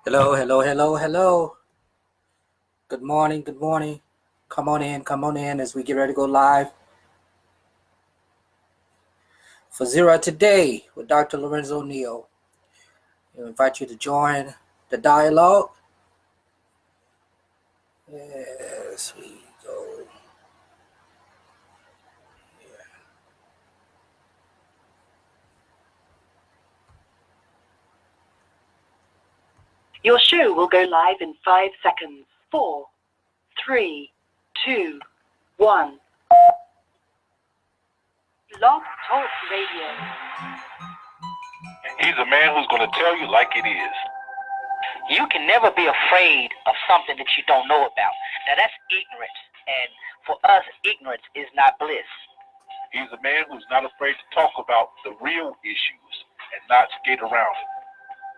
Hello, hello, hello, hello. Good morning, good morning. Come on in as we get ready to go live for Zero Today with Dr. Lorenzo Neal. I invite you to join the dialogue. Yes, we go. Your show will go live in 5 seconds. 4, 3, 2, 1. Blog Talk Radio. He's a man who's going to tell you like it is. You can never be afraid of something that you don't know about. Now that's ignorance, and for us, ignorance is not bliss. He's a man who's not afraid to talk about the real issues and not skate around it.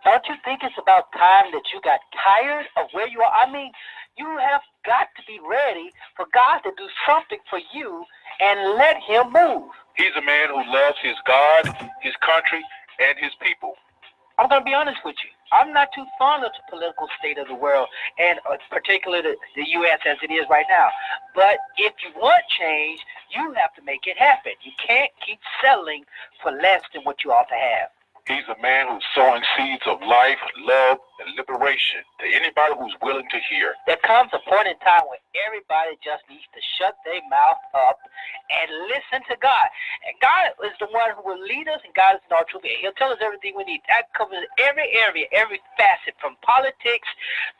Don't you think it's about time that you got tired of where you are? I mean, you have got to be ready for God to do something for you and let him move. He's a man who loves his God, his country, and his people. I'm going to be honest with you. I'm not too fond of the political state of the world, and particularly the U.S. as it is right now. But if you want change, you have to make it happen. You can't keep settling for less than what you ought to have. He's a man who's sowing seeds of life, love, and liberation to anybody who's willing to hear. There comes a point in time when everybody just needs to shut their mouth up and listen to God. And God is the one who will lead us, and God is in our truth. He'll tell us everything we need. That covers every area, every facet, from politics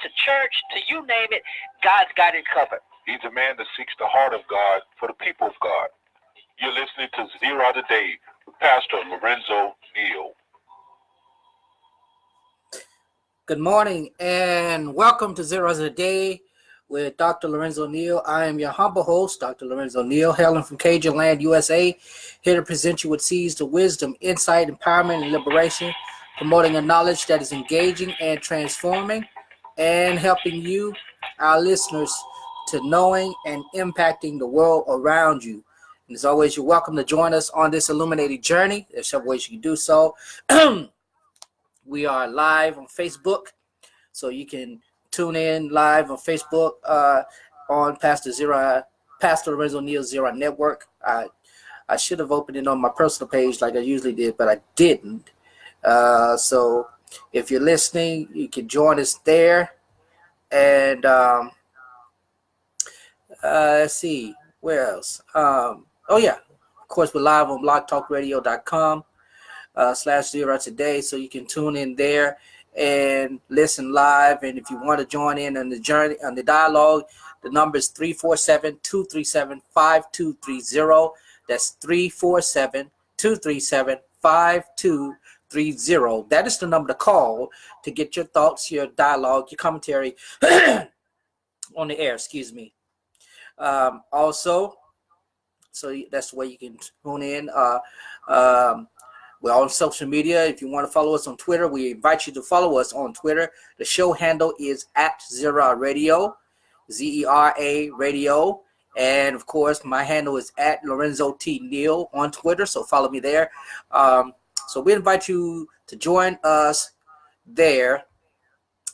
to church to you name it. God's got it covered. He's a man that seeks the heart of God for the people of God. You're listening to Zero Today with Pastor Lorenzo Neal. Good morning and welcome to Zeros a Day with Dr. Lorenzo Neal. I am your humble host, Dr. Lorenzo Neal, hailing from Cajun Land, USA, here to present you with seeds to wisdom, insight, empowerment, and liberation, promoting a knowledge that is engaging and transforming, and helping you, our listeners, to knowing and impacting the world around you. And as always, you're welcome to join us on this illuminated journey. There's several ways you can do so. We are live on Facebook, so you can tune in live on Facebook on Pastor Lorenzo Neal Zero Network. I should have opened it on my personal page like I usually did, but I didn't. So if you're listening, you can join us there. And let's see, where else? Oh yeah, of course we're live on blogtalkradio.com. /Zero Today, so you can tune in there and listen live. And if you want to join in on the journey, on the dialogue, the number is 347-237-5230. That's 347-237-5230. That is the number to call to get your thoughts, your dialogue, your commentary on the air. Excuse me. Also, so that's the way you can tune in. We're on social media. If you want to follow us on Twitter, we invite you to follow us on Twitter. The show handle is @Zera Radio, ZERA Radio. And of course, my handle is @Lorenzo T. Neal on Twitter. So follow me there. So we invite you to join us there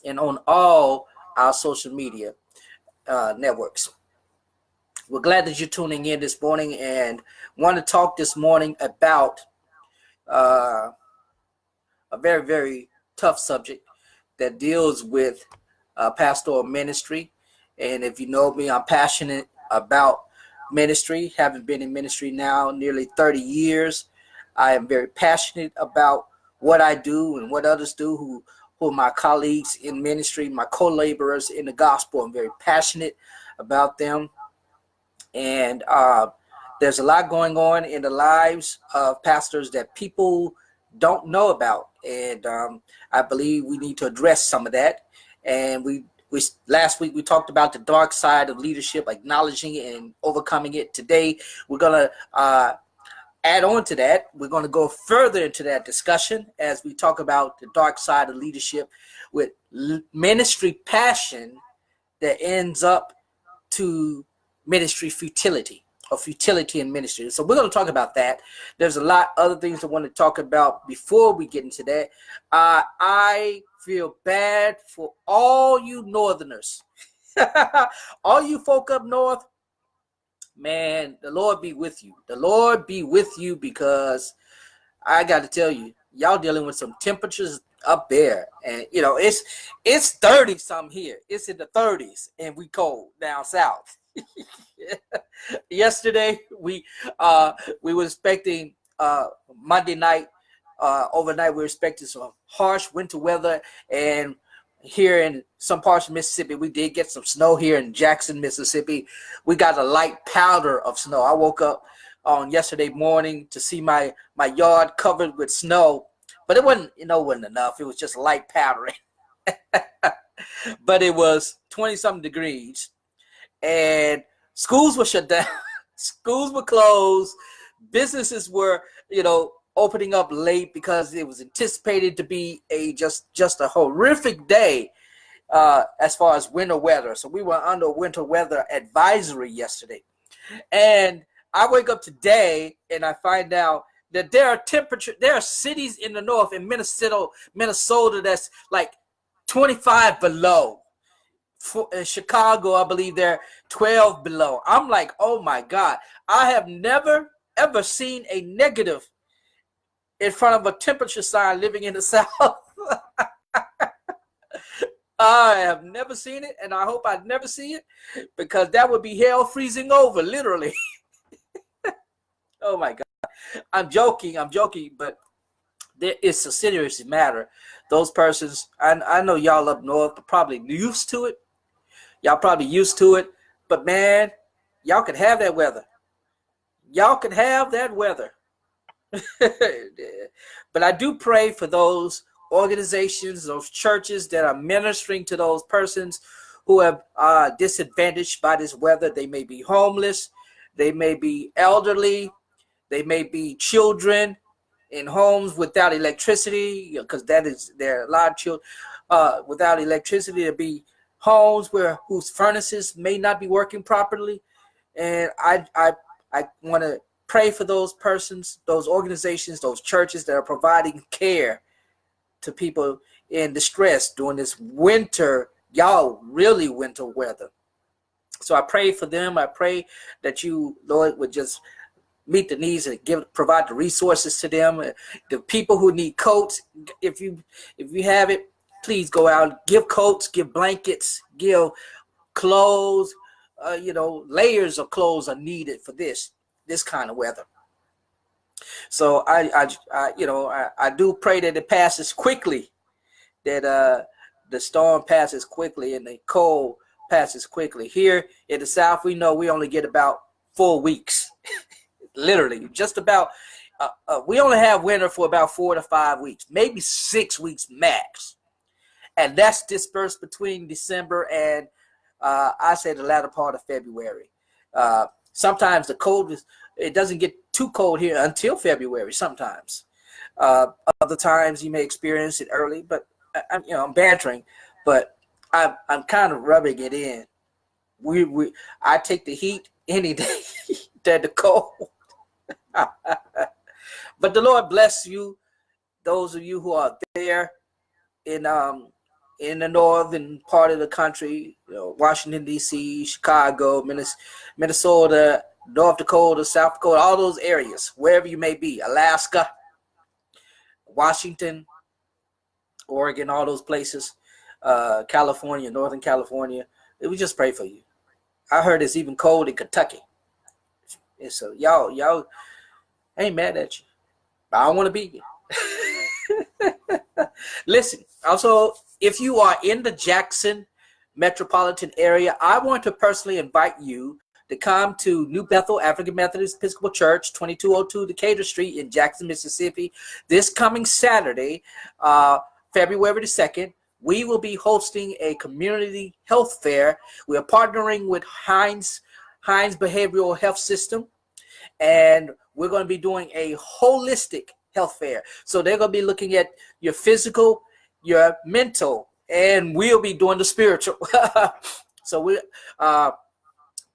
and on all our social media networks. We're glad that you're tuning in this morning and want to talk this morning about a very, very tough subject that deals with pastoral ministry. And if you know me, I'm passionate about ministry, having been in ministry now nearly 30 years. I am very passionate about what I do and what others do, who are my colleagues in ministry, my co-laborers in the gospel. I'm very passionate about them. And there's a lot going on in the lives of pastors that people don't know about. And I believe we need to address some of that. And we last week we talked about the dark side of leadership, acknowledging it and overcoming it. Today, we're going to add on to that. We're going to go further into that discussion as we talk about the dark side of leadership with ministry passion that ends up to ministry futility, or futility in ministry. So we're going to talk about that. There's a lot other things I want to talk about before we get into that. I feel bad for all you Northerners. All you folk up north, man, the Lord be with you. The Lord be with you, because I got to tell you, y'all dealing with some temperatures up there, and it's 30 something here. It's in the 30s, and we cold down south. Yesterday we were expecting Monday night, overnight we were expecting some harsh winter weather, and here in some parts of Mississippi we did get some snow. Here in Jackson, Mississippi, we got a light powder of snow. I woke up on yesterday morning to see my yard covered with snow, but it wasn't enough. It was just light powdering. But it was 20 something degrees, and schools were shut down. Schools were closed. Businesses were, opening up late because it was anticipated to be just a horrific day as far as winter weather. So we were under winter weather advisory yesterday. And I wake up today and I find out that there are cities in the north, in Minnesota that's like 25 below. In Chicago, I believe they're 12 below. I'm like, oh my God, I have never ever seen a negative in front of a temperature sign living in the South. I have never seen it, and I hope I never see it, because that would be hell freezing over, literally. Oh my God. I'm joking, but it's a serious matter. Those persons, I know y'all up north are probably used to it. Y'all probably used to it, but man, y'all can have that weather. Y'all can have that weather. But I do pray for those organizations, those churches that are ministering to those persons who have disadvantaged by this weather. They may be homeless, they may be elderly, they may be children in homes without electricity, because there are a lot of children without electricity. To be homes whose furnaces may not be working properly. And I want to pray for those persons, those organizations, those churches that are providing care to people in distress during this winter, really winter weather. So I pray for them. I pray that you, Lord, would just meet the needs and provide the resources to them. The people who need coats, if you have it, please go out, give coats, give blankets, give clothes. Layers of clothes are needed for this kind of weather. So I do pray that it passes quickly, that the storm passes quickly and the cold passes quickly. Here in the South, we know we only get about 4 weeks, literally, just about. We only have winter for about 4 to 5 weeks, maybe 6 weeks max, and that's dispersed between December and I say the latter part of February. Sometimes it doesn't get too cold here until February. Sometimes, other times you may experience it early. But I'm bantering, but I'm kind of rubbing it in. I take the heat any day than the cold. But the Lord bless you, those of you who are there in the northern part of the country, Washington, D.C., Chicago, Minnesota, North Dakota, South Dakota, all those areas, wherever you may be, Alaska, Washington, Oregon, all those places, California, Northern California. We just pray for you. I heard it's even cold in Kentucky. And so y'all ain't mad at you. I don't want to be you. Listen, also, if you are in the Jackson metropolitan area, I want to personally invite you to come to New Bethel African Methodist Episcopal Church, 2202 Decatur Street in Jackson, Mississippi. This coming Saturday, February the 2nd, we will be hosting a community health fair. We are partnering with Hines Behavioral Health System, and we're going to be doing a holistic health fair. So they're going to be looking at your physical, your mental, and we'll be doing the spiritual. So we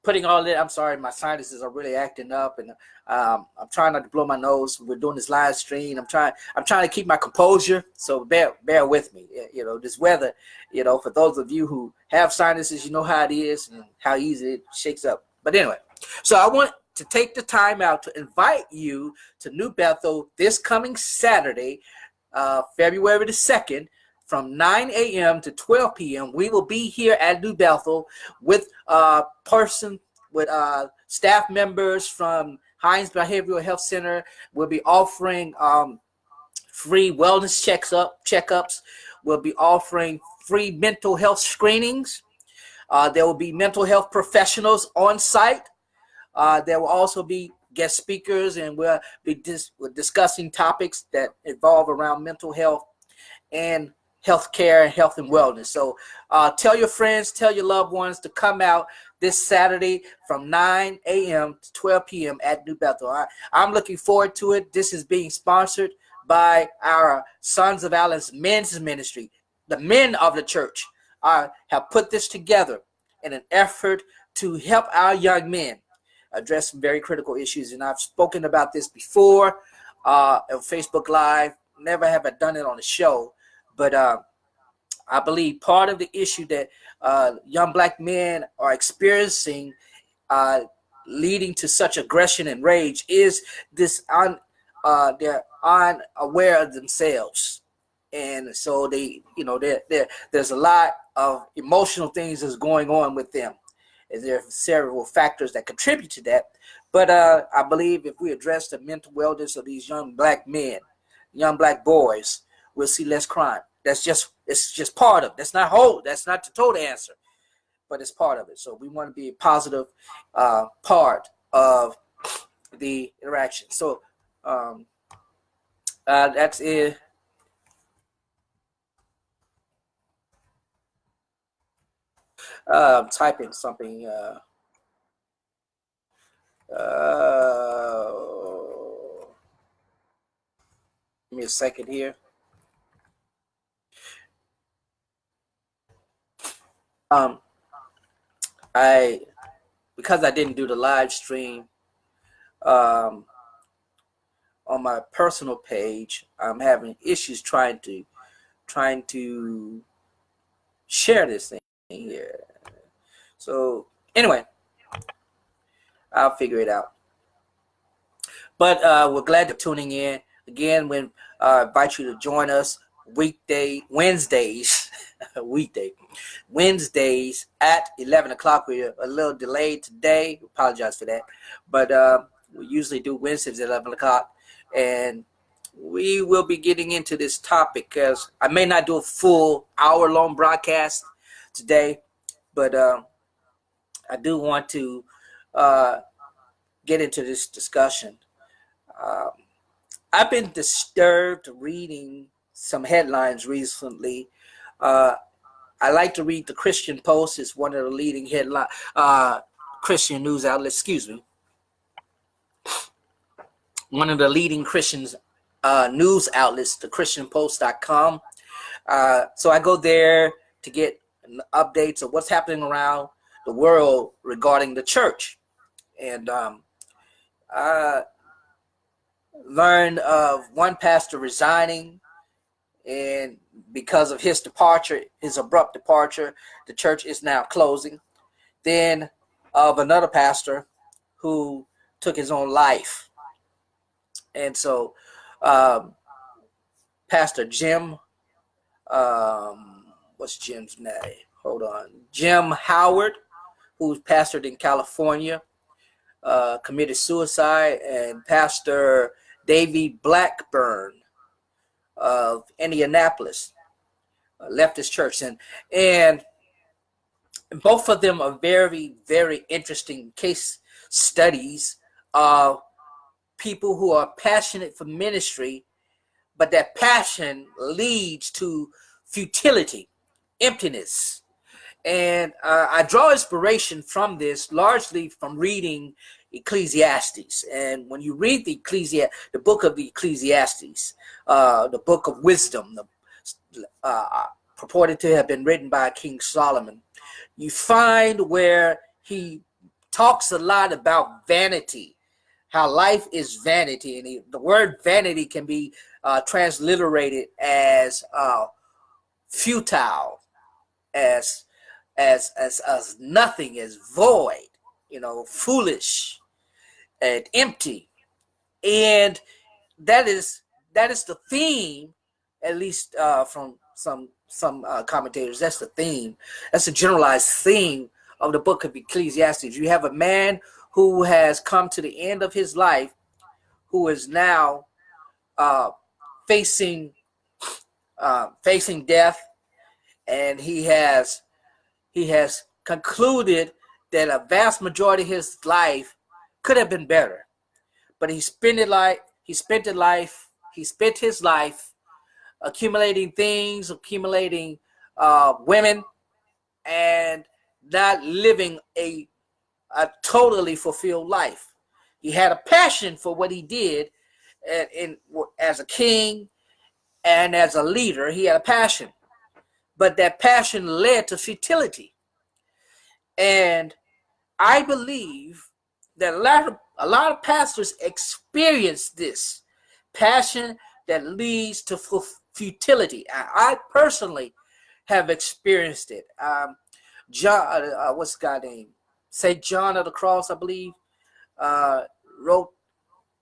putting all that. I'm sorry, my sinuses are really acting up, and I'm trying not to blow my nose. We're doing this live stream. I'm trying to keep my composure. So bear with me. You know, this weather. You know, for those of you who have sinuses, you know how it is and how easy it shakes up. But anyway, so I want to take the time out to invite you to New Bethel this coming Saturday, February the 2nd, from 9 a.m. to 12 p.m. We will be here at New Bethel with staff members from Hines Behavioral Health Center. We'll be offering free wellness checkups. We'll be offering free mental health screenings. There will be mental health professionals on site. There will also be guest speakers, and we're discussing topics that evolve around mental health and healthcare, health and wellness. So tell your friends, tell your loved ones to come out this Saturday from 9 a.m. to 12 p.m. at New Bethel. I'm looking forward to it. This is being sponsored by our Sons of Allen's men's ministry. The men of the church have put this together in an effort to help our young men address some very critical issues. And I've spoken about this before on Facebook Live. Never have I done it on the show. But I believe part of the issue that young black men are experiencing leading to such aggression and rage is this they're unaware of themselves. And so there's a lot of emotional things that's going on with them. And there are several factors that contribute to that. But I believe if we address the mental wellness of these young black men, young black boys, we'll see less crime. It's just part of it. That's not the total answer, but it's part of it. So we want to be a positive part of the interaction. So that's it. Typing something. Give me a second here. Because I didn't do the live stream on my personal page, I'm having issues trying to share this thing here. So anyway, I'll figure it out. But we're glad you're tuning in. Again, when invite you to join us Wednesdays at 11 o'clock. We're a little delayed today. Apologize for that. But we usually do Wednesdays at 11 o'clock. And we will be getting into this topic because I may not do a full hour-long broadcast today, but I do want to get into this discussion. I've been disturbed reading some headlines recently. I like to read the Christian Post. It's one of the leading Christian news outlets. Excuse me. One of the leading Christian news outlets, the ChristianPost.com. So I go there to get updates of what's happening around the world regarding the church. And I learned of one pastor resigning, and because of his departure, his abrupt departure, the church is now closing. Then of another pastor who took his own life. And so Pastor Jim, what's Jim's name? Hold on. Jim Howard, who's pastored in California, committed suicide, and Pastor Davy Blackburn of Indianapolis left his church. And both of them are very, very interesting case studies of people who are passionate for ministry, but that passion leads to futility, emptiness. And I draw inspiration from this largely from reading Ecclesiastes. And when you read the book of the Ecclesiastes, the book of wisdom, purported to have been written by King Solomon, you find where he talks a lot about vanity, how life is vanity, and the word vanity can be transliterated as futile, as as nothing, as void, foolish and empty, and that is the theme, at least from some commentators. That's the theme. That's a generalized theme of the book of Ecclesiastes. You have a man who has come to the end of his life, who is now uh, facing facing death, and he has concluded that a vast majority of his life could have been better, but he spent his life accumulating things, accumulating women, and not living a totally fulfilled life. He had a passion for what he did, as a king and as a leader. He had a passion, but that passion led to futility. And I believe that a lot of pastors experience this passion that leads to futility. I personally have experienced it. John, what's the guy name? St. John of the Cross, I believe, wrote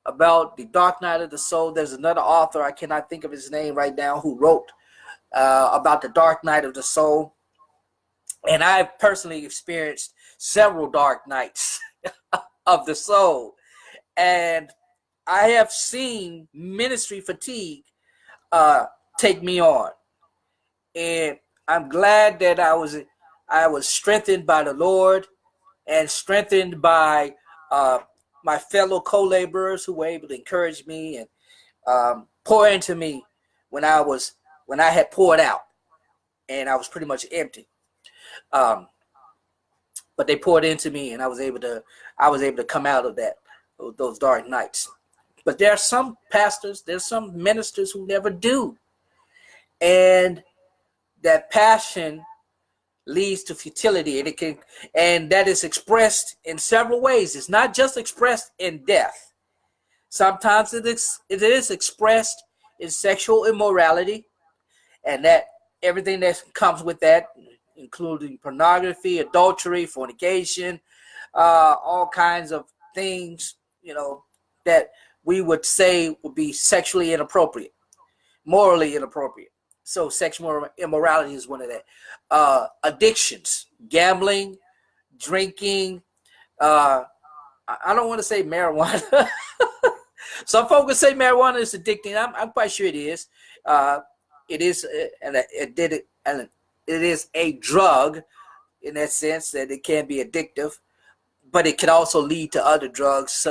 about the dark night of the soul. There's another author, I cannot think of his name right now, who wrote about the dark night of the soul. And I've personally experienced several dark nights of the soul. And I have seen ministry fatigue take me on. And I'm glad that I was strengthened by the Lord and strengthened by my fellow co-laborers who were able to encourage me and pour into me when I had poured out and I was pretty much empty. But they poured into me, and I was able to come out of those dark nights. But there are some pastors, there's some ministers who never do, and that passion leads to futility, and that is expressed in several ways. It's not just expressed in death. Sometimes it is expressed in sexual immorality, and that everything that comes with that, including pornography, adultery, fornication, all kinds of things, that we would say would be sexually inappropriate, morally inappropriate. So sexual immorality is one of that. Addictions, gambling, drinking. I don't want to say marijuana. Some folks say marijuana is addicting. I'm quite sure it is. It is, and it is a drug in that sense that it can be addictive, but it can also lead to other drugs,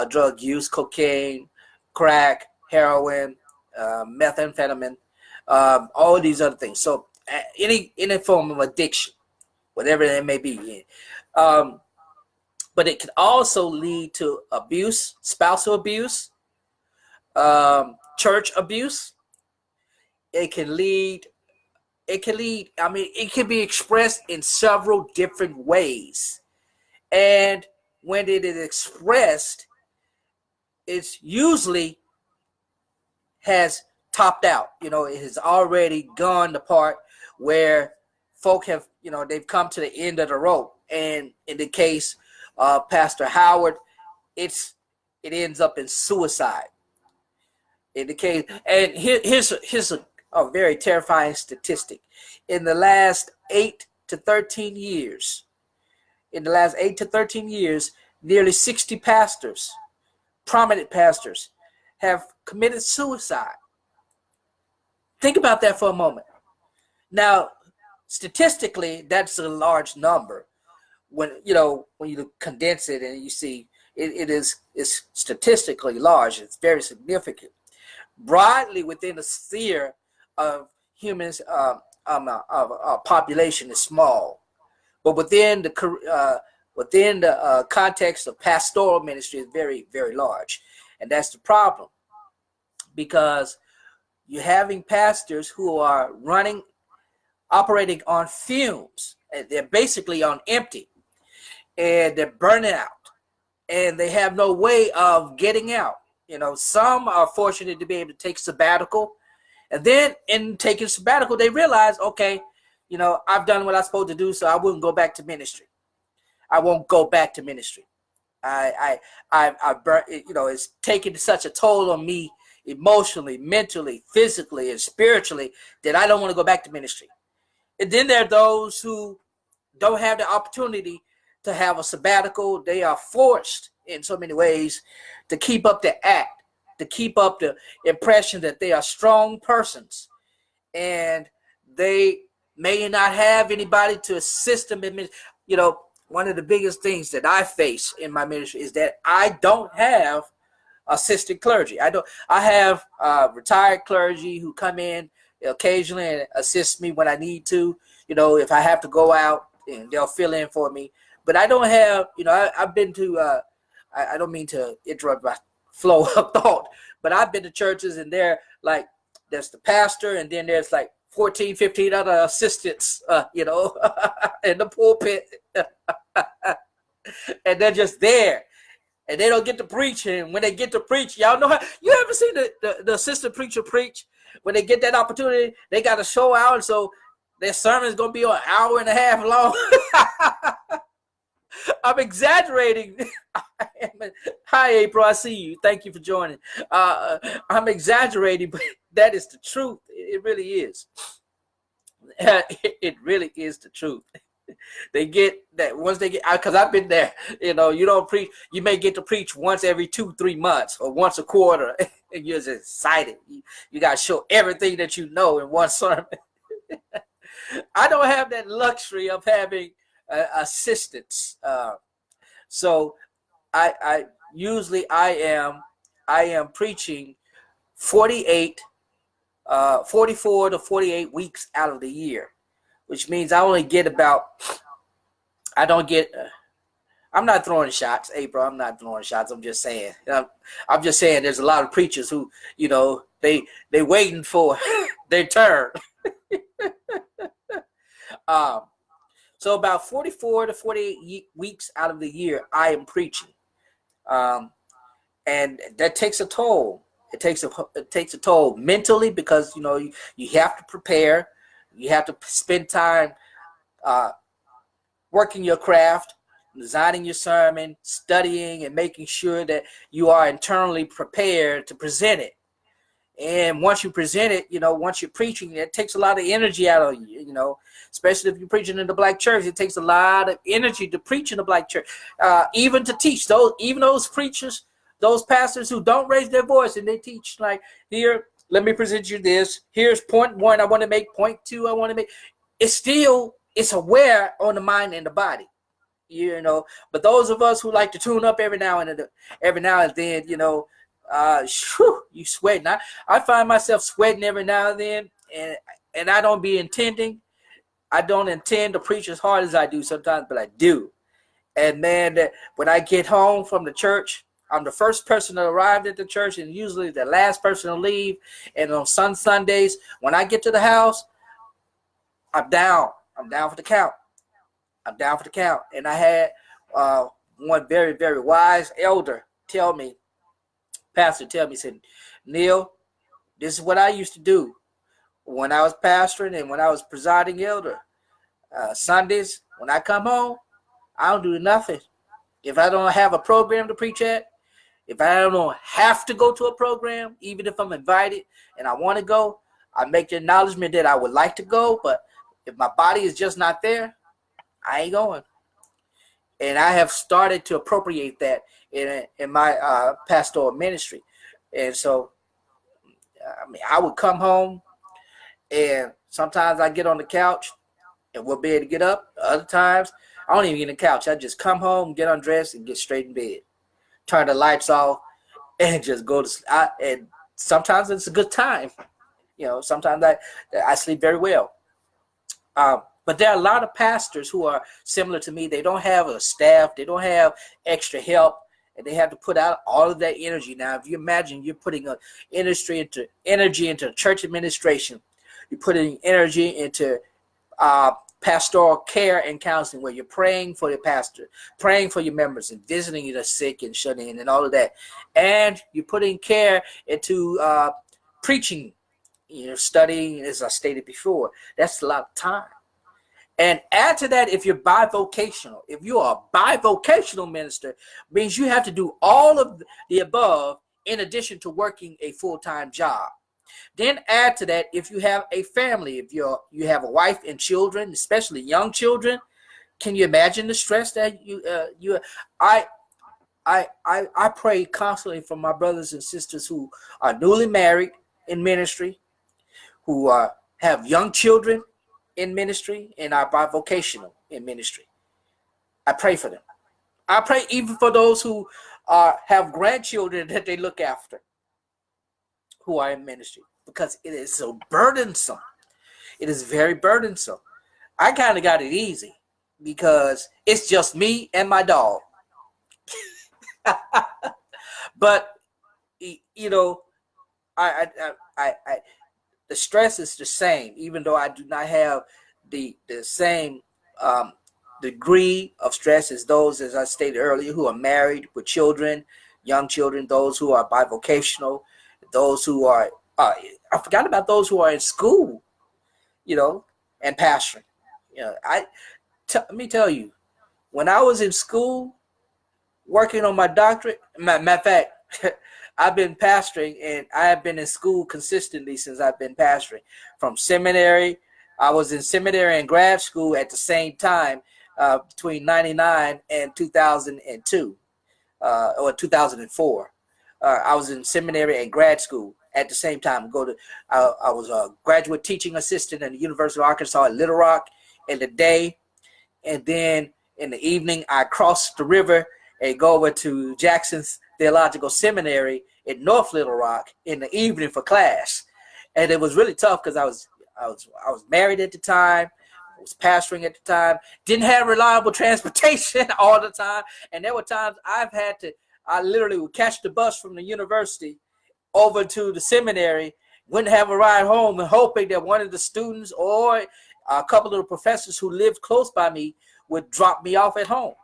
drug use, cocaine, crack, heroin, methamphetamine, all these other things. So any form of addiction, whatever it may be. But it can also lead to abuse, spousal abuse, church abuse. It can lead, it can be expressed in several different ways. And when it is expressed, it's usually has topped out. It has already gone the part where folk have, they've come to the end of the rope. And in the case of Pastor Howard, it ends up in suicide. In the case, and here's a very terrifying statistic. In the last 8 to 13 years, nearly 60 pastors, prominent pastors, have committed suicide. Think about that for a moment. Now, statistically, that's a large number. When you condense it and you see it's statistically large, it's very significant. Broadly within the sphere of humans, population is small, but within the context of pastoral ministry is very, very large, and that's the problem, because you're having pastors who are operating on fumes, and they're basically on empty, and they're burning out, and they have no way of getting out. Some are fortunate to be able to take sabbatical, and then in taking sabbatical, they realize, okay, I've done what I'm supposed to do, so I wouldn't go back to ministry. I won't go back to ministry. I burnt, it's taken such a toll on me emotionally, mentally, physically, and spiritually that I don't want to go back to ministry. And then there are those who don't have the opportunity to have a sabbatical. They are forced in so many ways to keep up the act, to keep up the impression that they are strong persons, and they may not have anybody to assist them in ministry. One of the biggest things that I face in my ministry is that I don't have assistant clergy. I have retired clergy who come in occasionally and assist me when I need to. If I have to go out, and they'll fill in for me. But I don't have, I've been to, I don't mean to interrupt my flow of thought, but I've been to churches, and there's the pastor, and then there's like 14, 15 other assistants, in the pulpit. And they're just there, and they don't get to preach. And when they get to preach, y'all know how, you ever seen the assistant preacher preach? When they get that opportunity, they got to show out, so their sermon is going to be an hour and a half long. I'm exaggerating. Hi, April. I see you. Thank you for joining. I'm exaggerating, but that is the truth. It really is. It really is the truth. They get that once they get, because I've been there. You don't preach. You may get to preach once every 2-3 months or once a quarter, and you're just excited. You got to show everything that you know in one sermon. I don't have that luxury of having assistants. So I usually I am preaching 44 to 48 weeks out of the year, which means I only get I'm not throwing shots, April. I'm not throwing shots. I'm just saying. I'm just saying there's a lot of preachers who, they waiting for their turn. So about 44 to 48 weeks out of the year, I am preaching, and that takes a toll. It takes a toll mentally, because you have to prepare, you have to spend time working your craft, designing your sermon, studying, and making sure that you are internally prepared to present it. And once you present it, once you're preaching, it takes a lot of energy out of you, especially if you're preaching in the black church. It takes a lot of energy to preach in the black church, even to teach those preachers, those pastors who don't raise their voice, and they teach like, here, let me present you this. Here's point 1 I want to make, point 2 I want to make. It's aware on the mind and the body, But those of us who like to tune up every now and then, you sweating. I find myself sweating every now and then, and I don't intend to preach as hard as I do sometimes, but I do. And man, when I get home from the church, I'm the first person to arrive at the church, and usually the last person to leave. And on Sundays, when I get to the house, I'm down for the count. And I had one very, very wise elder pastor tell me, said, Neal, this is what I used to do when I was pastoring and when I was presiding elder. Sundays, when I come home, I don't do nothing. If I don't have a program to preach at, if I don't have to go to a program, even if I'm invited and I want to go, I make the acknowledgement that I would like to go, but if my body is just not there, I ain't going. And I have started to appropriate that in my pastoral ministry. And so, I would come home, and sometimes I get on the couch and we'll be able to get up. Other times, I don't even get on the couch. I just come home, get undressed, and get straight in bed. Turn the lights off and just go to sleep. And sometimes it's a good time. Sometimes I sleep very well. But there are a lot of pastors who are similar to me. They don't have a staff. They don't have extra help, and they have to put out all of that energy. Now, if you imagine you're putting energy into church administration, you're putting energy into pastoral care and counseling, where you're praying for the pastor, praying for your members, and visiting the sick and shut in and all of that. And you're putting care into preaching, studying, as I stated before. That's a lot of time. And add to that, if you're bivocational, if you are a bivocational minister, means you have to do all of the above in addition to working a full-time job. Then add to that, if you have a family, if you have a wife and children, especially young children, can you imagine the stress that I pray constantly for my brothers and sisters who are newly married in ministry, who have young children in ministry, and are bivocational in ministry. I pray for them. I pray even for those who have grandchildren that they look after, who are in ministry, because it is so burdensome. It is very burdensome. I kind of got it easy because it's just me and my dog. But I the stress is the same, even though I do not have the same degree of stress as those, as I stated earlier, who are married with children, young children, those who are bivocational, those who are, I forgot about those who are in school, and pastoring. Let me tell you, when I was in school, working on my doctorate, matter of fact, I've been pastoring, and I have been in school consistently since I've been pastoring. From seminary, I was in seminary and grad school at the same time, between 99 and 2002, or 2004. I was in seminary and grad school at the same time. I was a graduate teaching assistant at the University of Arkansas at Little Rock in the day, and then in the evening, I crossed the river and go over to Jackson's Theological Seminary in North Little Rock in the evening for class. And it was really tough because I was married at the time, I was pastoring at the time, didn't have reliable transportation all the time, and there were times I literally would catch the bus from the university over to the seminary, wouldn't have a ride home, and hoping that one of the students or a couple of the professors who lived close by me would drop me off at home.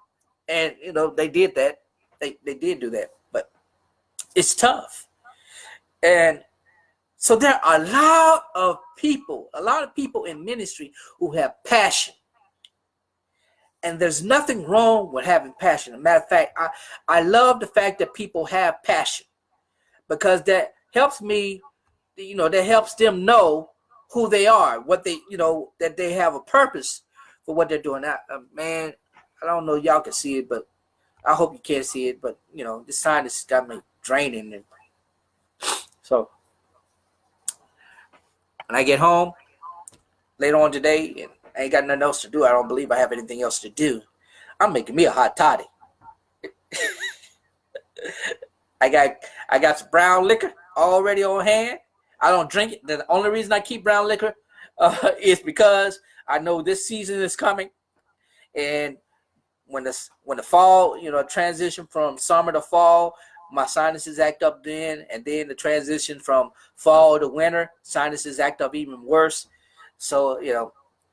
And they did that. They did do that, but it's tough. And so there are a lot of people in ministry who have passion. And there's nothing wrong with having passion. As a matter of fact, I love the fact that people have passion, because that helps me, that helps them know who they are, what they, that they have a purpose for what they're doing. Man, I don't know if y'all can see it, but I hope you can't see it. But, this sinus got me draining. And so when I get home later on today and I ain't got nothing else to do, I don't believe I have anything else to do, I'm making me a hot toddy. I got some brown liquor already on hand. I don't drink it. The only reason I keep brown liquor is because I know this season is coming. And when the fall, transition from summer to fall, my sinuses act up then, and then the transition from fall to winter, sinuses act up even worse. So,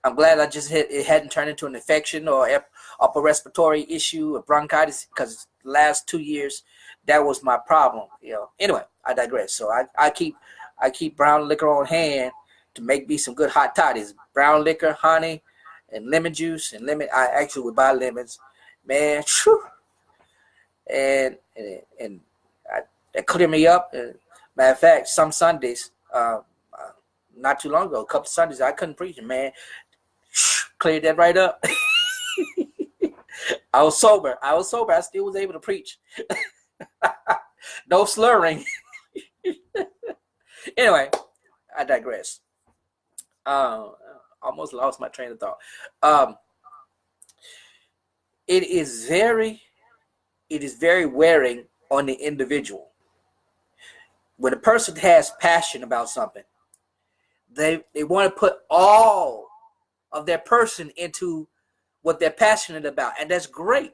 I'm glad it hadn't turned into an infection or upper respiratory issue or bronchitis, because the last 2 years, that was my problem. Anyway, I digress. So I keep brown liquor on hand to make me some good hot toddies. Brown liquor, honey, and lemon juice and lemon. I actually would buy lemons, man. Whew. And that cleared me up. And matter of fact, some Sundays, not too long ago, a couple of Sundays, I couldn't preach, man. Cleared that right up. I was sober. I still was able to preach. No slurring. Anyway, I digress. Almost lost my train of thought. It is very wearing on the individual. When a person has passion about something, they want to put all of their person into what they're passionate about, and that's great.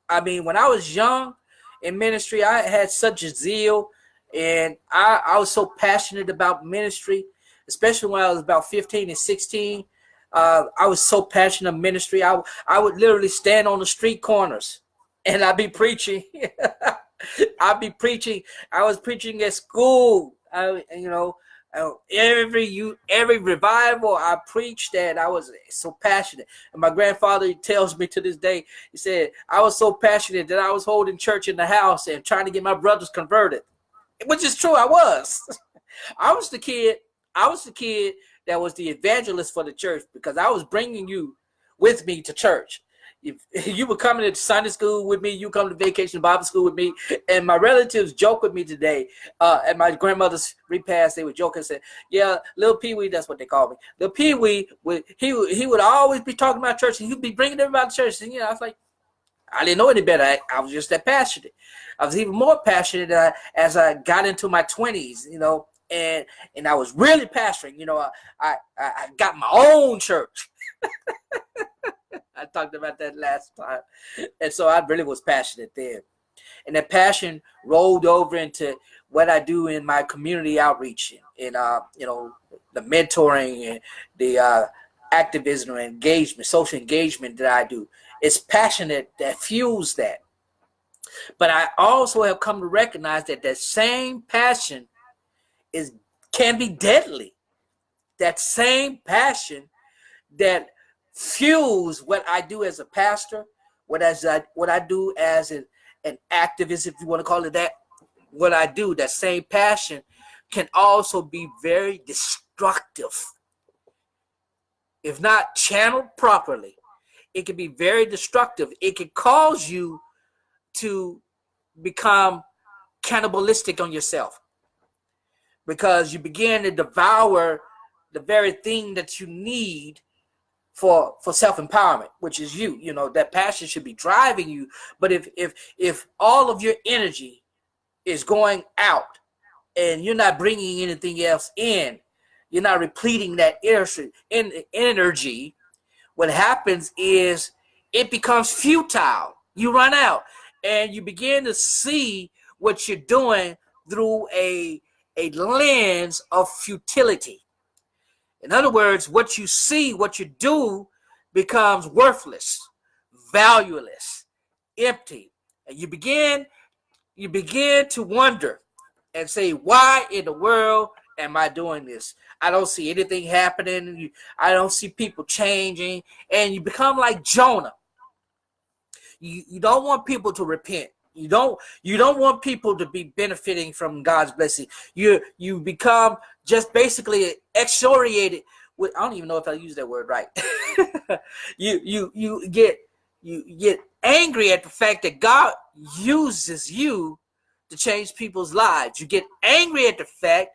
I mean, when I was young in ministry, I had such a zeal, and I was so passionate about ministry, especially when I was about 15 and 16. I was so passionate of ministry. I would literally stand on the street corners and I'd be preaching. I'd be preaching. I was preaching at school. Every revival I preached at, I was so passionate. And my grandfather tells me to this day, he said, I was so passionate that I was holding church in the house and trying to get my brothers converted, which is true. I was. I was the kid that was the evangelist for the church because I was bringing you with me to church. If you were coming to Sunday school with me, you come to vacation Bible school with me, and my relatives joke with me today. At my grandmother's repast, they would joke and say, "Yeah, little Pee Wee," that's what they call me. Little Pee Wee he would always be talking about church, and he'd be bringing everybody to church. And I was like, I didn't know any better. I was just that passionate. I was even more passionate as I got into my 20s. And I was really pastoring. I got my own church. I talked about that last time. And so I really was passionate then. And that passion rolled over into what I do in my community outreach and the mentoring and the activism and engagement, social engagement that I do. It's passionate that fuels that. But I also have come to recognize that same passion can be deadly. That same passion that fuels what I do as a pastor, what I do as an activist, if you want to call it that. What I do, that same passion can also be very destructive. If not channeled properly, it can be very destructive. It can cause you to become cannibalistic on yourself because you begin to devour the very thing that you need for self-empowerment, which is you. That passion should be driving you. But if all of your energy is going out and you're not bringing anything else in, you're not repleting that energy, what happens is it becomes futile. You run out and you begin to see what you're doing through a lens of futility. In other words, what you see, what you do becomes worthless, valueless, empty. And you begin to wonder and say, why in the world am I doing this? I don't see anything happening. I don't see people changing. And you become like Jonah. You don't want people to repent. You don't want people to be benefiting from God's blessing. You become just basically excoriated with, I don't even know if I use that word right. you get angry at the fact that God uses you to change people's lives. You get angry at the fact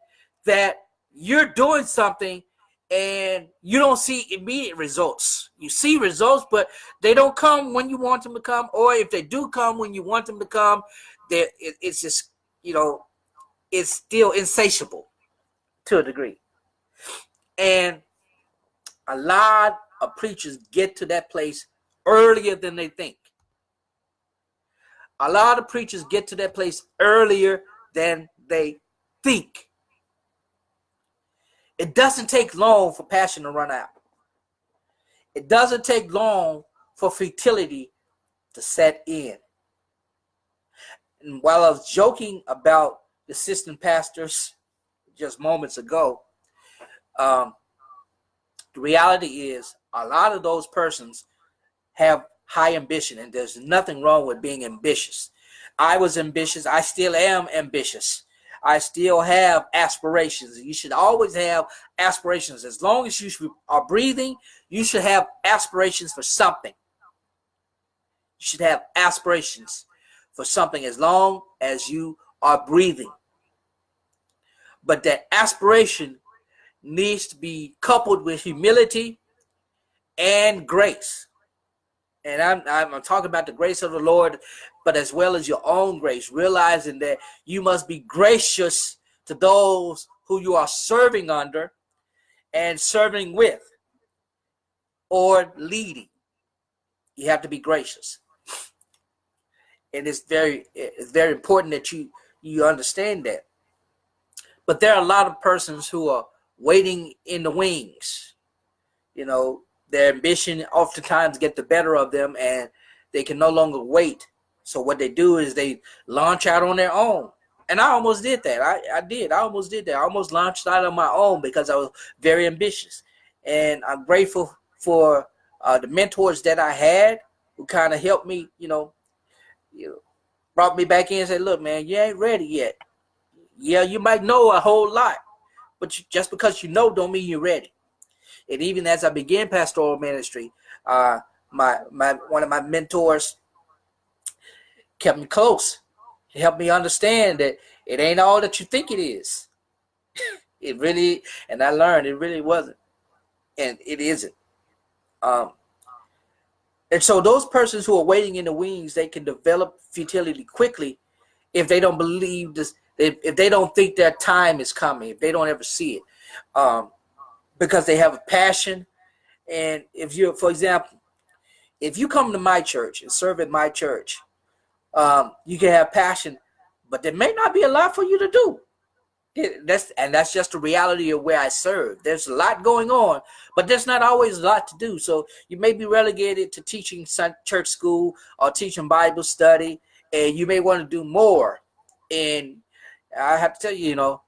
that you're doing something and you don't see immediate results. You see results, but they don't come when you want them to come. Or if they do come when you want them to come, it's just, it's still insatiable to a degree. And a lot of preachers get to that place earlier than they think. A lot of preachers get to that place earlier than they think. It doesn't take long for passion to run out. It doesn't take long for futility to set in. And while I was joking about the assistant pastors just moments ago, the reality is a lot of those persons have high ambition, and there's nothing wrong with being ambitious. I was ambitious. I still am ambitious. I still have aspirations. You should always have aspirations. As long as you are breathing, you should have aspirations for something. You should have aspirations for something as long as you are breathing. But that aspiration needs to be coupled with humility and grace. And I'm talking about the grace of the Lord, but as well as your own grace, realizing that you must be gracious to those who you are serving under and serving with or leading. You have to be gracious. And it's very important that you understand that. But there are a lot of persons who are waiting in the wings. their ambition oftentimes get the better of them, and they can no longer wait. So what they do is they launch out on their own. And I almost did that. I almost did that. I almost launched out on my own because I was very ambitious. And I'm grateful for the mentors that I had who kind of helped me, brought me back in and said, look, man, you ain't ready yet. Yeah, you might know a whole lot, but just because you know don't mean you're ready. And even as I began pastoral ministry, my one of my mentors kept me close. He helped me understand that it ain't all that you think it is. It really, and I learned it really wasn't, and it isn't. And so those persons who are waiting in the wings, they can develop futility quickly if they don't believe this, if they don't think their time is coming, if they don't ever see it, because they have a passion. And if you're, for example, if you come to my church and serve at my church, you can have passion, but there may not be a lot for you to do. That's just the reality of where I serve. There's a lot going on, but there's not always a lot to do. So you may be relegated to teaching church school or teaching Bible study, and you may want to do more. And I have to tell you,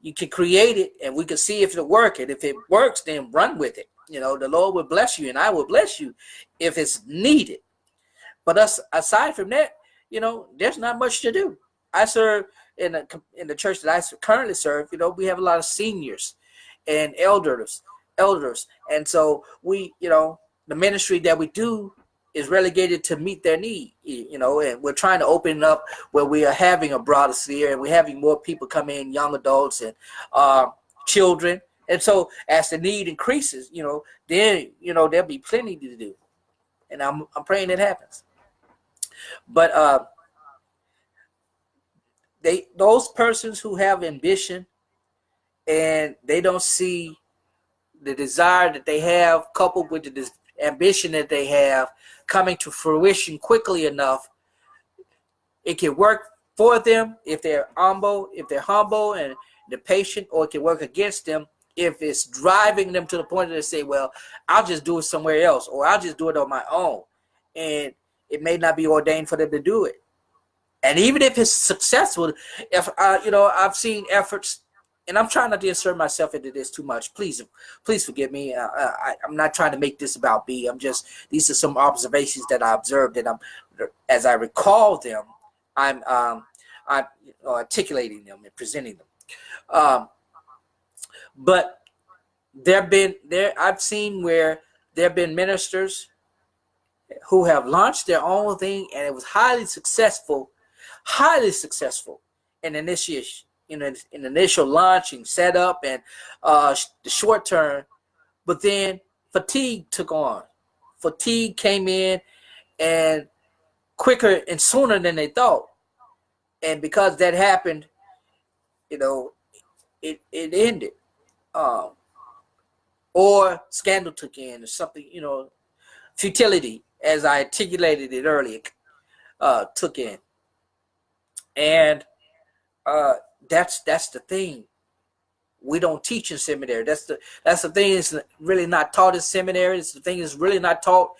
you can create it, and we can see if it works. And if it works, then run with it. The Lord will bless you, and I will bless you if it's needed. But aside from that, there's not much to do. I serve in the church that I currently serve. We have a lot of seniors and elders, and so we, the ministry that we do is relegated to meet their need. And we're trying to open up where we are having a broader sphere, and we're having more people come in, young adults and children. And so as the need increases, then there'll be plenty to do, and I'm praying it happens. But those persons who have ambition and they don't see the desire that they have coupled with the ambition that they have coming to fruition quickly enough, it can work for them if they're humble and they're patient, or it can work against them if it's driving them to the point that they say, well, I'll just do it somewhere else, or I'll just do it on my own. And it may not be ordained for them to do it. And even if it's successful, if I've seen efforts, and I'm trying not to insert myself into this too much. Please forgive me. I'm not trying to make this about me. These are some observations that I observed, and as I recall them, I'm articulating them and presenting them. But I've seen where there have been ministers who have launched their own thing, and it was highly successful in initiation, in initial launching, setup, and the short term. But then fatigue took on. Fatigue came in, and quicker and sooner than they thought. And because that happened, it ended. Or scandal took in, or something, futility, as I articulated it earlier, took in. And that's the thing. We don't teach in seminary. That's the thing that's really not taught in seminary. It's the thing that's really not taught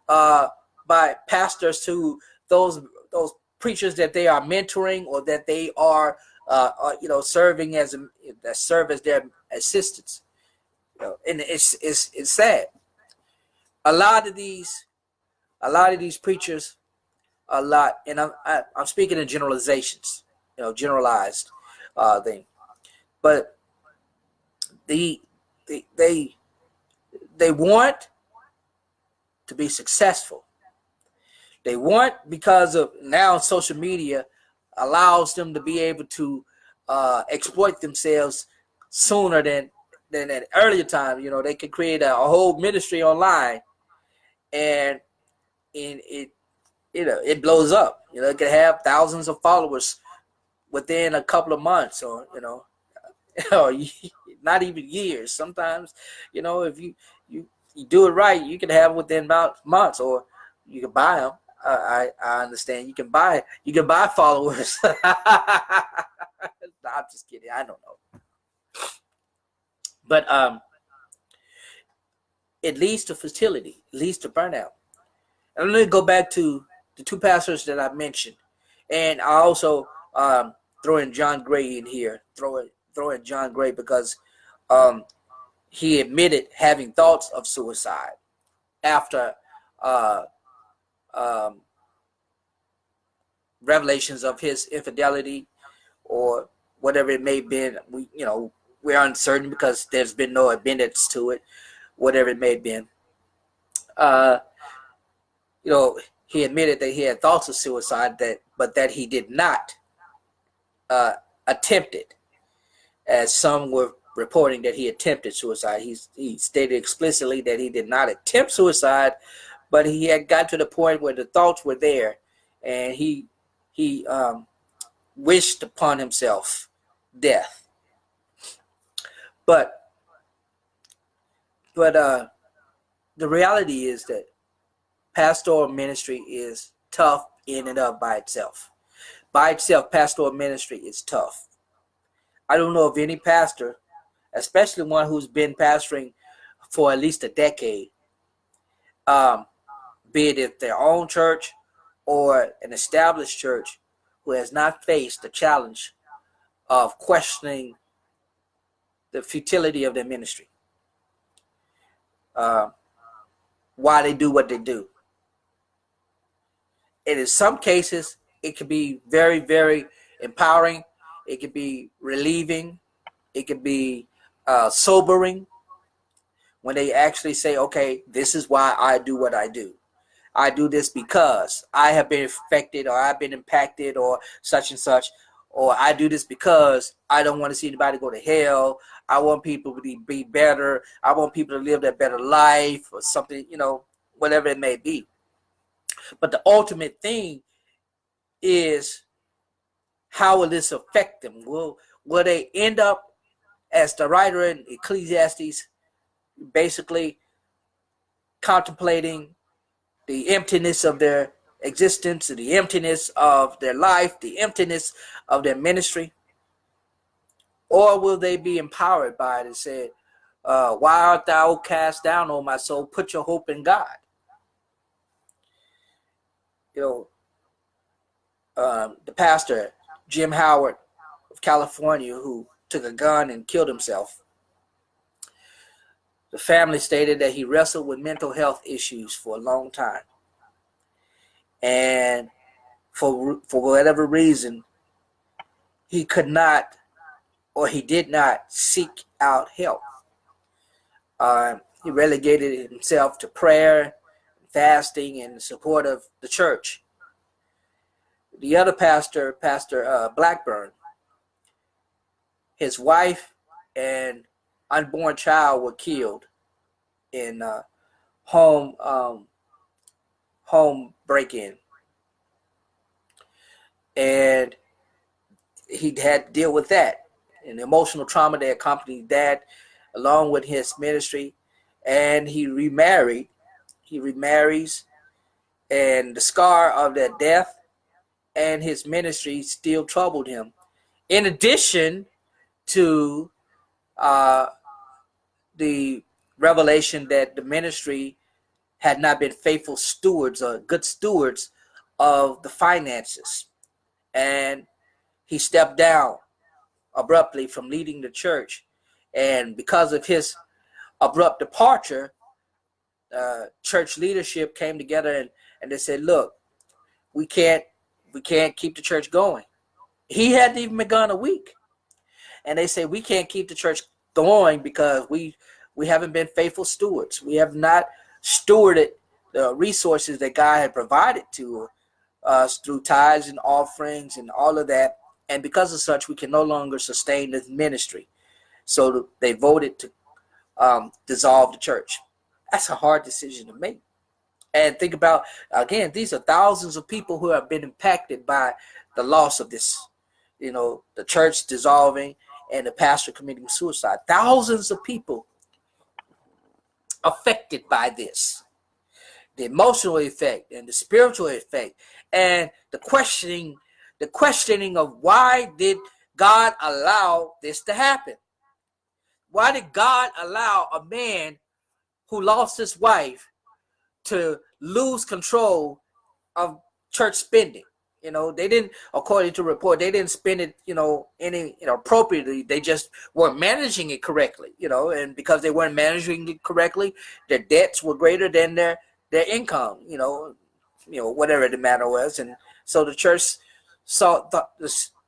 by pastors to those preachers that they are mentoring, or that they are serving that serve as their assistants. And it's sad. A lot of these preachers, and I'm speaking in generalizations, generalized thing, but they want to be successful. They want, because of now social media allows them to be able to exploit themselves sooner than at earlier time. They can create a whole ministry online, and it blows up. It can have thousands of followers within a couple of months, or or not even years. Sometimes, if you do it right, you can have it within about months, or you can buy them. I understand you can buy followers. No, I'm just kidding. I don't know. But it leads to futility, it leads to burnout. And let me go back to the two pastors that I mentioned, and I also throw in John Gray in here. Throw in John Gray because he admitted having thoughts of suicide after uh, um, revelations of his infidelity or whatever it may have been. We're uncertain because there's been no evidence to it. Whatever it may have been, uh, he admitted that he had thoughts of suicide, but that he did not attempt it, as some were reporting that he attempted suicide. He stated explicitly that he did not attempt suicide, but he had got to the point where the thoughts were there, and he wished upon himself death. But the reality is that pastoral ministry is tough in and of by itself. By itself, pastoral ministry is tough. I don't know of any pastor, especially one who's been pastoring for at least a decade, be it at their own church or an established church, who has not faced the challenge of questioning the futility of their ministry, why they do what they do. And in some cases, it can be very, very empowering. It can be relieving. It can be sobering when they actually say, okay, this is why I do what I do. I do this because I have been affected, or I've been impacted, or such and such. Or I do this because I don't want to see anybody go to hell. I want people to be better. I want people to live that better life, or something, whatever it may be. But the ultimate thing is, how will this affect them? Will they end up, as the writer in Ecclesiastes, basically contemplating the emptiness of their existence, the emptiness of their life, the emptiness of their ministry? Or will they be empowered by it and say, why art thou cast down, O my soul? Put your hope in God. The pastor, Jim Howard of California, who took a gun and killed himself, the family stated that he wrestled with mental health issues for a long time. And for whatever reason, he could not, or he did not, seek out help. He relegated himself to prayer, fasting, and support of the church. The other pastor, Pastor Blackburn, his wife and unborn child were killed in home break-in, and he had to deal with that and the emotional trauma that accompanied that, along with his ministry. And he remarries, and the scar of that death and his ministry still troubled him, in addition to the revelation that the ministry had not been faithful stewards or good stewards of the finances. And he stepped down abruptly from leading the church. And because of his abrupt departure, church leadership came together and they said, look, we can't keep the church going. He hadn't even begun a week. And they say, we can't keep the church going because we haven't been faithful stewards. We have not stewarded the resources that God had provided to us through tithes and offerings and all of that. And because of such, we can no longer sustain this ministry. So they voted to dissolve the church. That's a hard decision to make. And think about, again, these are thousands of people who have been impacted by the loss of this, the church dissolving and the pastor committing suicide. Thousands of people affected by this. The emotional effect and the spiritual effect and the questioning of, why did God allow this to happen? Why did God allow a man who lost his wife to lose control of church spending. They didn't, according to report, they didn't spend it, any, appropriately. They just weren't managing it correctly, and because they weren't managing it correctly, their debts were greater than their income, whatever the matter was. And so the church saw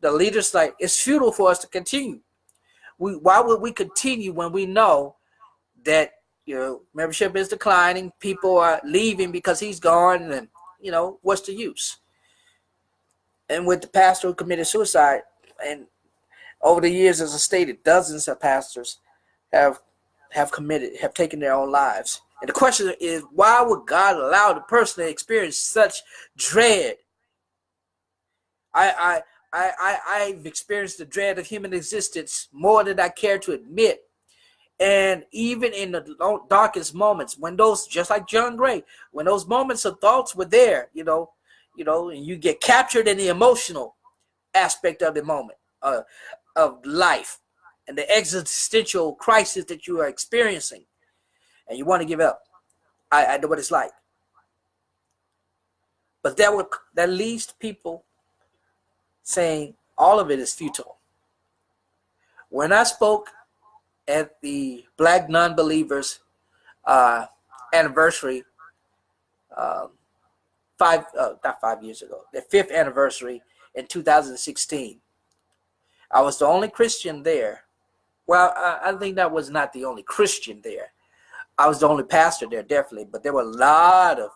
the leaders like, it's futile for us to continue. Why would we continue when we know that, membership is declining, people are leaving because he's gone, and, what's the use? And with the pastor who committed suicide, and over the years, as I stated, dozens of pastors have taken their own lives. And the question is, why would God allow the person to experience such dread? I've experienced the dread of human existence more than I care to admit. And even in the darkest moments, when those, just like John Gray, when those moments of thoughts were there, and you get captured in the emotional aspect of the moment of life and the existential crisis that you are experiencing, and you want to give up. I know what it's like. But that leads to people saying all of it is futile. When I spoke at the Black non-believers anniversary, not 5 years ago, the 5th anniversary in 2016, I was the only Christian there. Well, I think that was not the only Christian there. I was the only pastor there, definitely, but there were a lot of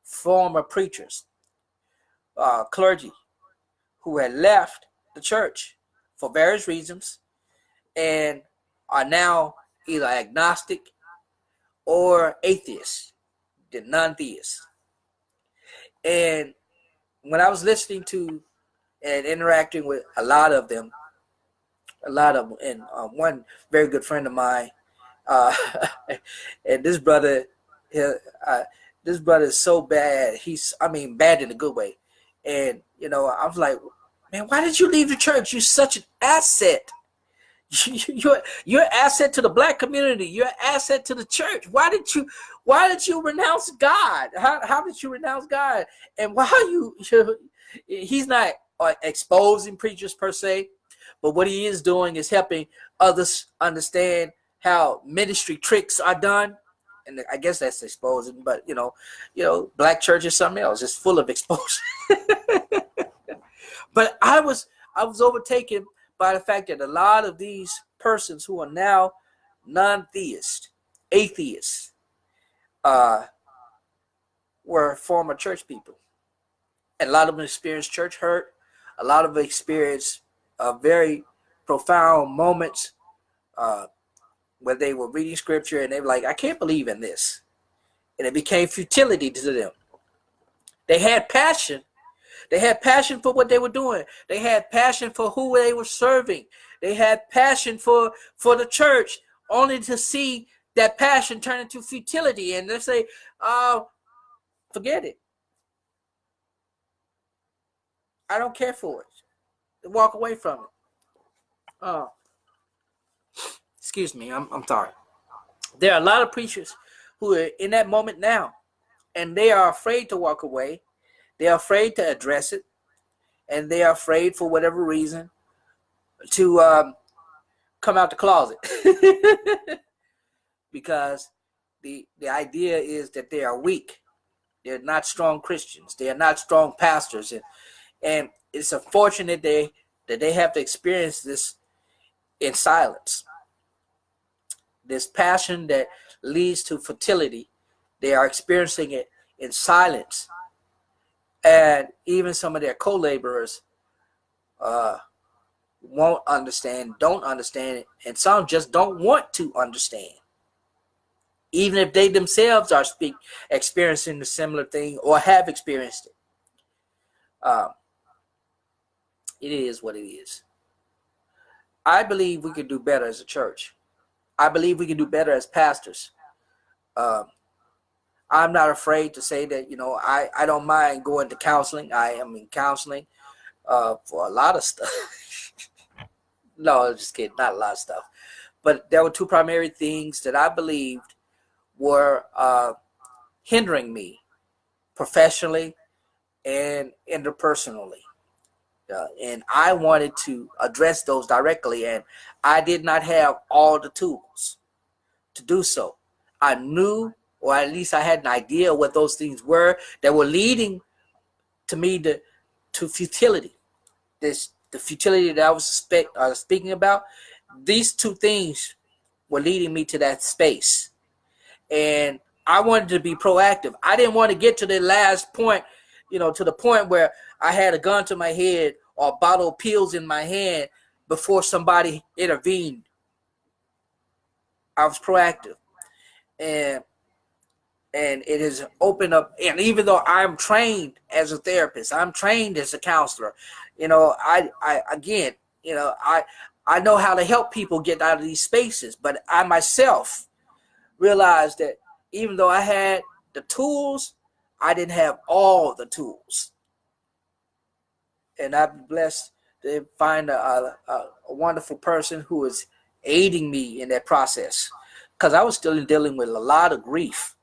former preachers, clergy, who had left the church for various reasons and are now either agnostic or atheists, the non-theists. And when I was listening to and interacting with a lot of them, and one very good friend of mine, and this brother is so bad. Bad in a good way. And, I was like, man, why did you leave the church? You're such an asset. You're an asset to the Black community. You're an asset to the church. Why did you renounce God? How did you renounce God? And he's not exposing preachers per se, but what he is doing is helping others understand how ministry tricks are done. And I guess that's exposing, but Black church is something else. It's full of exposure. But I was overtaken by the fact that a lot of these persons who are now non-theists, atheists, were former church people. And a lot of them experienced church hurt. A lot of them experienced very profound moments where they were reading scripture and they were like, I can't believe in this. And it became futility to them. They had passion. They had passion for what they were doing. They had passion for who they were serving. They had passion for the church, only to see that passion turn into futility. And they say, forget it. I don't care for it. They walk away from it. Excuse me, I'm sorry. There are a lot of preachers who are in that moment now, and they are afraid to walk away. They are afraid to address it, and they are afraid for whatever reason to come out the closet. Because the idea is that they are weak. They're not strong Christians. They are not strong pastors. And it's unfortunate that they have to experience this in silence. This passion that leads to futility, they are experiencing it in silence. And even some of their co-laborers won't understand, don't understand it, and some just don't want to understand. Even if they themselves are experiencing the similar thing or have experienced it. It is what it is. I believe we could do better as a church. I believe we can do better as pastors. I'm not afraid to say that, I don't mind going to counseling. I am in counseling for a lot of stuff. No, just kidding. Not a lot of stuff. But there were two primary things that I believed were hindering me professionally and interpersonally. And I wanted to address those directly, and I did not have all the tools to do so. I knew, or at least I had an idea what those things were that were leading to me to futility. The futility that I was speaking about. These two things were leading me to that space, and I wanted to be proactive. I didn't want to get to the last point, to the point where I had a gun to my head or a bottle of pills in my hand before somebody intervened. I was proactive, and it has opened up. And even though I'm trained as a therapist, I'm trained as a counselor, I know how to help people get out of these spaces. But I myself realized that even though I had the tools, I didn't have all the tools. And I'm blessed to find a wonderful person who is aiding me in that process, because I was still dealing with a lot of grief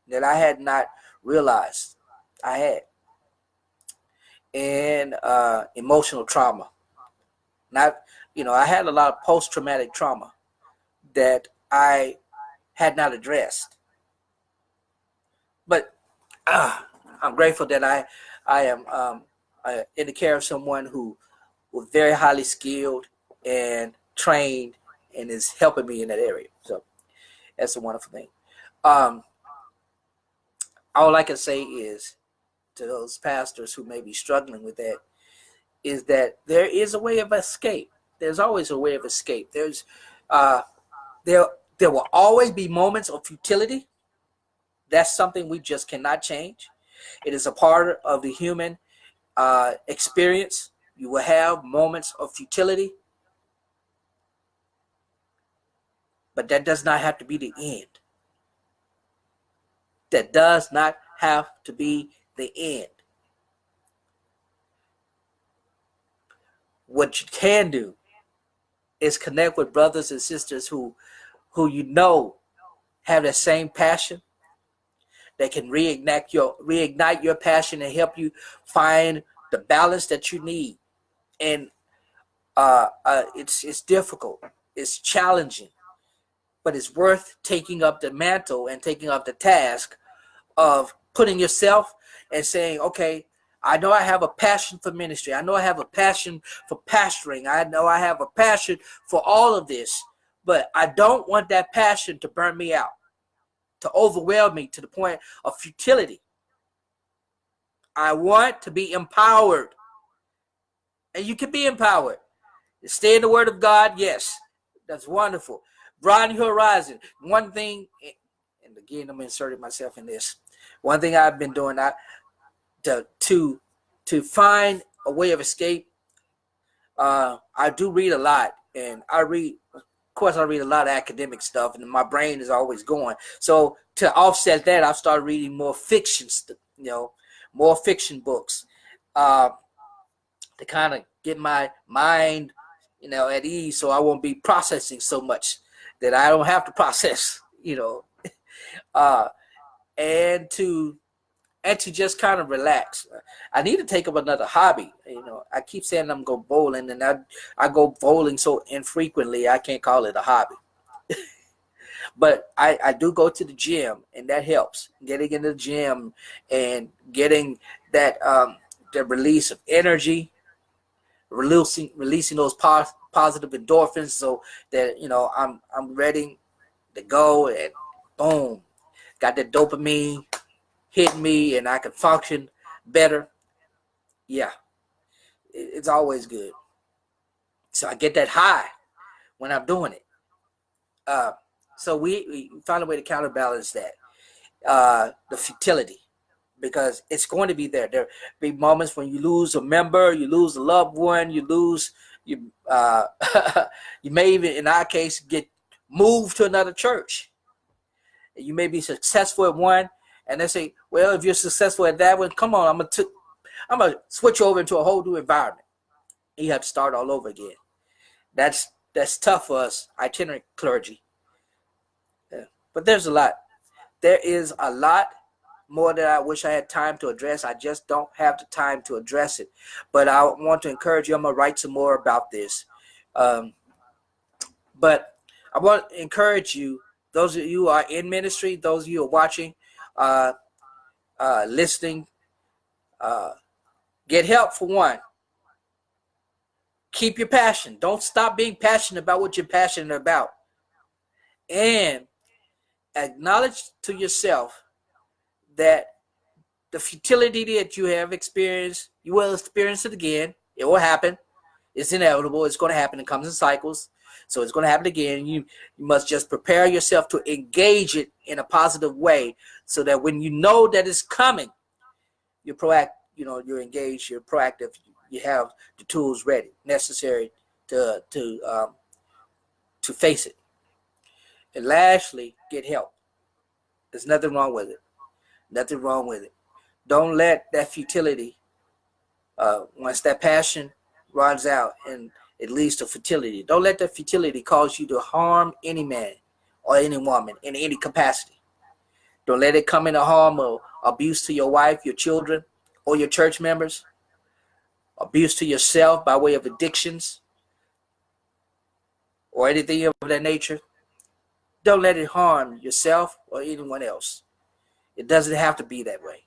that I had not realized I had, and emotional trauma. I had a lot of post-traumatic trauma that I had not addressed. But I'm grateful that I am in the care of someone who was very highly skilled and trained and is helping me in that area. So that's a wonderful thing. All I can say is to those pastors who may be struggling with that is that there is a way of escape. There's always a way of escape. There's there will always be moments of futility. That's something we just cannot change. It is a part of the human experience. You will have moments of futility, but that does not have to be the end. That does not have to be the end. What you can do is connect with brothers and sisters who have that same passion. They can reignite your passion and help you find the balance that you need. And it's difficult, it's challenging, but it's worth taking up the mantle and taking up the task of putting yourself and saying, okay, I know I have a passion for ministry. I know I have a passion for pastoring. I know I have a passion for all of this, but I don't want that passion to burn me out, to overwhelm me to the point of futility. I want to be empowered. And you can be empowered. Stay in the Word of God, yes. That's wonderful. Broaden your horizon. One thing, and again, I'm inserting myself in this. One thing I've been doing to find a way of escape, I do read a lot. And I read a lot of academic stuff, and my brain is always going. So to offset that, I've started reading more fiction, more fiction books, to kind of get my mind, at ease, so I won't be processing so much that I don't have to process, and to just kind of relax. I need to take up another hobby. I keep saying I'm going bowling, and I go bowling so infrequently, I can't call it a hobby. But I do go to the gym, and that helps. Getting in the gym and getting that the release of energy, releasing those positive endorphins, so that I'm ready to go, and boom, got that dopamine hit me, and I can function better. Yeah, it's always good. So I get that high when I'm doing it. So we find a way to counterbalance that, the futility, because it's going to be there. There be moments when you lose a member, you lose a loved one, you you may even, in our case, get moved to another church. You may be successful at one, and they say, well, if you're successful at that one, come on, I'm gonna switch over into a whole new environment. You have to start all over again. That's tough for us itinerant clergy. Yeah. But there's a lot There is a lot more that I wish I had time to address. I just don't have the time to address it. But I want to encourage you. I'm going to write some more about this. But I want to encourage you, those of you who are in ministry, those of you who are watching, listening, get help for one. Keep your passion. Don't stop being passionate about what you're passionate about. And acknowledge to yourself that the futility that you have experienced, you will experience it again. It will happen. It's inevitable. It's going to happen. It comes in cycles. So it's going to happen again. You must just prepare yourself to engage it in a positive way so that when you know that it's coming, you're proactive, you're engaged, you're proactive, you have the tools ready, necessary to face it. And lastly, get help. There's nothing wrong with it. Nothing wrong with it. Don't let that futility, once that passion runs out and it leads to futility, don't let that futility cause you to harm any man or any woman in any capacity. Don't let it come into harm or abuse to your wife, your children, or your church members. Abuse to yourself by way of addictions or anything of that nature. Don't let it harm yourself or anyone else. It doesn't have to be that way.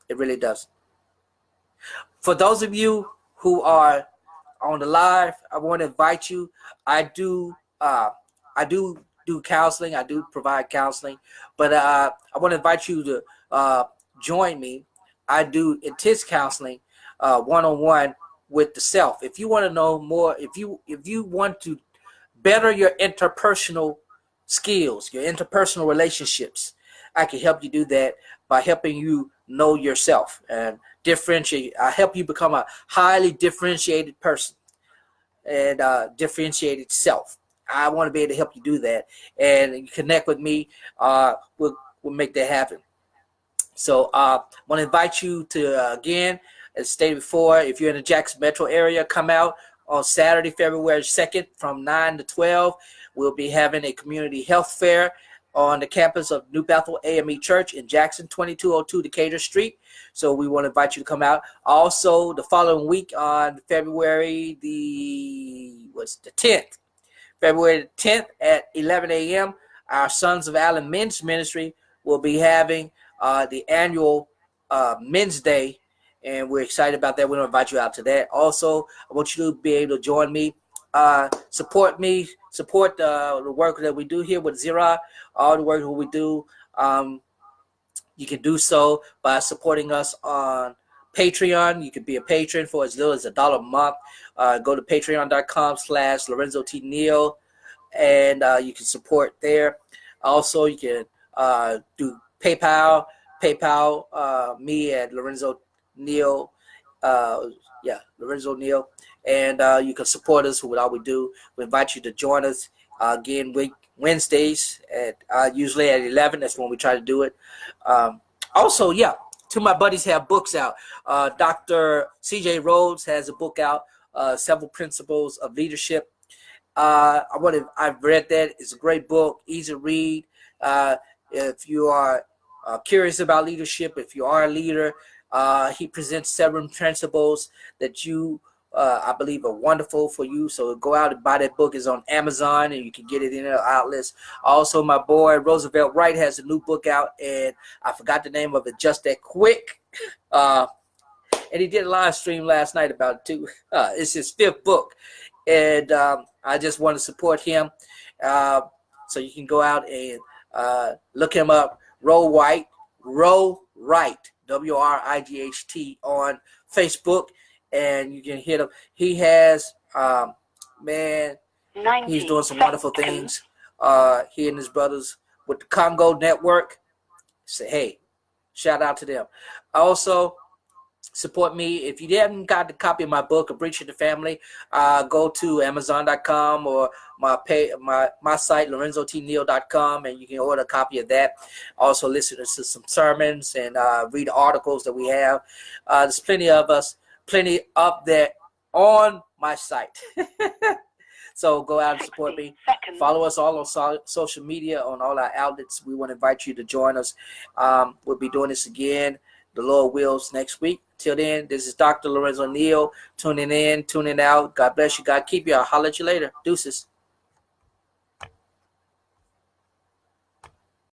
It really doesn't. For those of you who are on the live, I want to invite you. I do counseling. I do provide counseling, but I want to invite you to join me. I do intense counseling, one-on-one with the self. If you want to know more, if you want to better your interpersonal skills, your interpersonal relationships, I can help you do that by helping you know yourself and differentiate. I help you become a highly differentiated person and differentiated self. I want to be able to help you do that, and you connect with me. We'll make that happen. So I want to invite you to, again, as stated before, if you're in the Jackson metro area, come out on Saturday, February 2nd from 9 to 12. We'll be having a community health fair on the campus of New Bethel AME Church in Jackson, 2202 Decatur Street. So we want to invite you to come out. Also, the following week on February the 10th, February the 10th at 11 a.m., our Sons of Allen Men's Ministry will be having the annual Men's Day, and we're excited about that. We want to invite you out to that. Also, I want you to be able to join me, support me, support the work that we do here with Zira, all the work that we do. You can do so by supporting us on Patreon. You can be a patron for as little as $1 a month. Go to patreon.com/Lorenzo T. Neal, and you can support there. Also, you can do PayPal me at Lorenzo Neal. Lorenzo Neal. And you can support us with all we do. We invite you to join us again Wednesdays at usually at 11. That's when we try to do it. Also, two of my buddies have books out. Dr. C.J. Rhodes has a book out, Several Principles of Leadership. I've read that. It's a great book, easy to read. If you are curious about leadership, if you are a leader, he presents 7 principles that I believe are wonderful for you. So go out and buy that book. It's on Amazon, and you can get it in other outlets. Also, my boy Roosevelt Wright has a new book out, and I forgot the name of it just that quick. And he did a live stream last night about it too. It's his 5th book, and I just want to support him. So you can go out and look him up, Ro Wright, WRIGHT on Facebook, and you can hit him. He has, he's doing some wonderful things. He and his brothers with the Congo Network. Say, hey, shout out to them. Also, support me. If you haven't got the copy of my book, A Breach in the Family, go to Amazon.com or my site, LorenzoTNeal.com, and you can order a copy of that. Also listen to some sermons and read articles that we have. There's plenty up there on my site. So go out and support 60 me. seconds. Follow us all on social media, on all our outlets. We want to invite you to join us. We'll be doing this again, the Lord wills, next week. Till then, this is Dr. Lorenzo Neal, tuning in, tuning out. God bless you. God keep you. I'll holler at you later. Deuces.